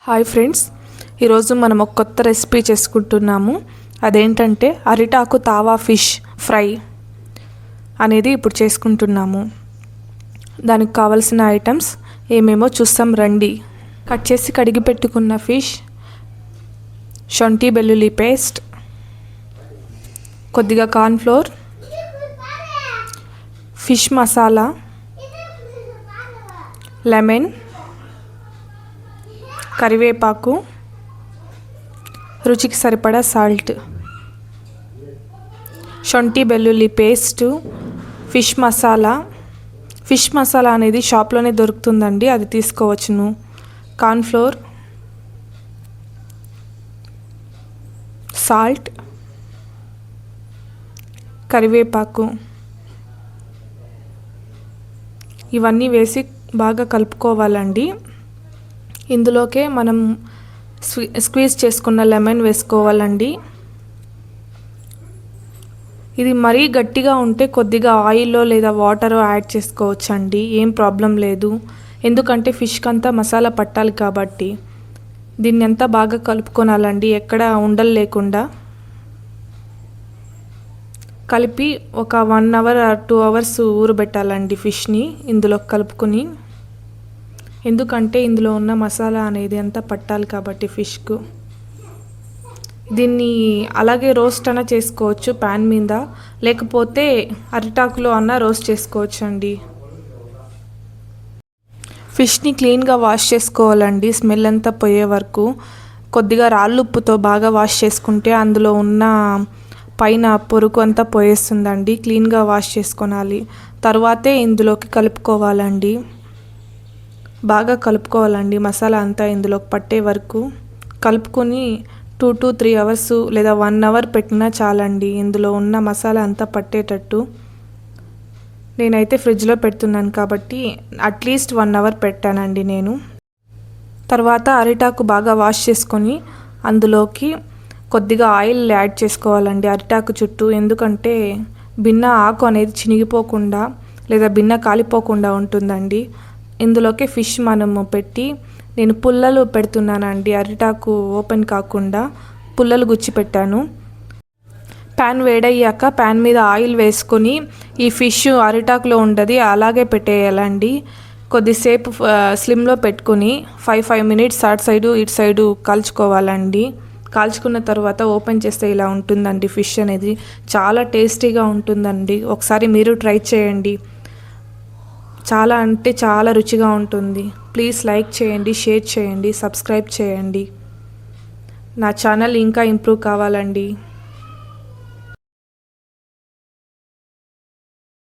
Hi friends, ఈరోజు మనం ఒక కొత్త రెసిపీ చేసుకుంటున్నాము. అదేంటంటే అరిటాకు తావా ఫిష్ ఫ్రై అనేది ఇప్పుడు చేసుకుంటున్నాము. దానికి కావాల్సిన ఐటమ్స్ ఏమేమో చూస్తాం రండి. కట్ చేసి కడిగి పెట్టుకున్న ఫిష్, శొంఠి వెల్లుల్లి పేస్ట్, కొద్దిగా కార్న్ఫ్లోర్, ఫిష్ మసాలా, లెమన్, కరివేపాకు, రుచికి సరిపడా సాల్ట్, శొంఠి వెల్లుల్లి పేస్టు, ఫిష్ మసాలా అనేది షాప్లోనే దొరుకుతుందండి, అది తీసుకోవచ్చును. కార్న్ఫ్లోర్, సాల్ట్, కరివేపాకు ఇవన్నీ వేసి బాగా కలుపుకోవాలండి. ఇందులోకే మనం స్క్వీజ్ చేసుకున్న లెమన్ వేసుకోవాలండి. ఇది మరీ గట్టిగా ఉంటే కొద్దిగా ఆయిల్లో లేదా వాటరో యాడ్ చేసుకోవచ్చండి, ఏం ప్రాబ్లం లేదు. ఎందుకంటే ఫిష్కి అంతా మసాలా పట్టాలి కాబట్టి. దీన్ని అంతా బాగా కలుపుకోనాలండి, ఎక్కడ ఉండలు లేకుండా కలిపి ఒక 1 అవర్ 2 అవర్స్ ఊరబెట్టాలండి ఫిష్ని ఇందులో కలుపుకొని. ఎందుకంటే ఇందులో ఉన్న మసాలా అనేది అంతా పట్టాలి కాబట్టి ఫిష్కు. దీన్ని అలాగే రోస్ట్ అన్న చేసుకోవచ్చు ప్యాన్ మీద, లేకపోతే అరిటాకులో అన్న రోస్ట్ చేసుకోవచ్చు అండి. ఫిష్ని క్లీన్గా వాష్ చేసుకోవాలండి, స్మెల్ అంతా పోయే వరకు. కొద్దిగా రాళ్ళుప్పుతో బాగా వాష్ చేసుకుంటే అందులో ఉన్న పైన పొరుగు అంతా పోయేస్తుందండి. క్లీన్గా వాష్ చేసుకోవాలి, తర్వాతే ఇందులోకి కలుపుకోవాలండి. బాగా కలుపుకోవాలండి, మసాలా అంతా ఇందులోకి పట్టే వరకు కలుపుకొని 2 to 3 అవర్స్ లేదా 1 అవర్ పెట్టినా చాలండి, ఇందులో ఉన్న మసాలా అంతా పట్టేటట్టు. నేనైతే ఫ్రిడ్జ్లో పెడుతున్నాను కాబట్టి అట్లీస్ట్ 1 అవర్ పెట్టానండి నేను. తర్వాత అరిటాకు బాగా వాష్ చేసుకొని అందులోకి కొద్దిగా ఆయిల్ యాడ్ చేసుకోవాలండి అరిటాకు చుట్టూ. ఎందుకంటే బిన్న ఆకు అనేది చినిగిపోకుండా లేదా బిన్న కాలిపోకుండా ఉంటుందండి. ఇందులోకి ఫిష్ మనము పెట్టి, నేను పుల్లలు పెడుతున్నానండి, అరిటాకు ఓపెన్ కాకుండా పుల్లలు గుచ్చి పెట్టాను. ప్యాన్ వేడయ్యాక ప్యాన్ మీద ఆయిల్ వేసుకొని ఈ ఫిష్ అరిటాకులో ఉండదు అలాగే పెట్టేయాలండి. కొద్దిసేపు స్లిమ్లో పెట్టుకొని 5 minutes అటు సైడు ఇటు సైడు కాల్చుకోవాలండి. కాల్చుకున్న తర్వాత ఓపెన్ చేస్తే ఇలా ఉంటుందండి ఫిష్ అనేది. చాలా టేస్టీగా ఉంటుందండి, ఒకసారి మీరు ట్రై చేయండి. చాలా అంటే చాలా రుచిగా ఉంటుంది. ప్లీజ్ లైక్ చేయండి, షేర్ చేయండి, సబ్స్క్రైబ్ చేయండి. నా ఛానల్ ఇంకా ఇంప్రూవ్ కావాలండి.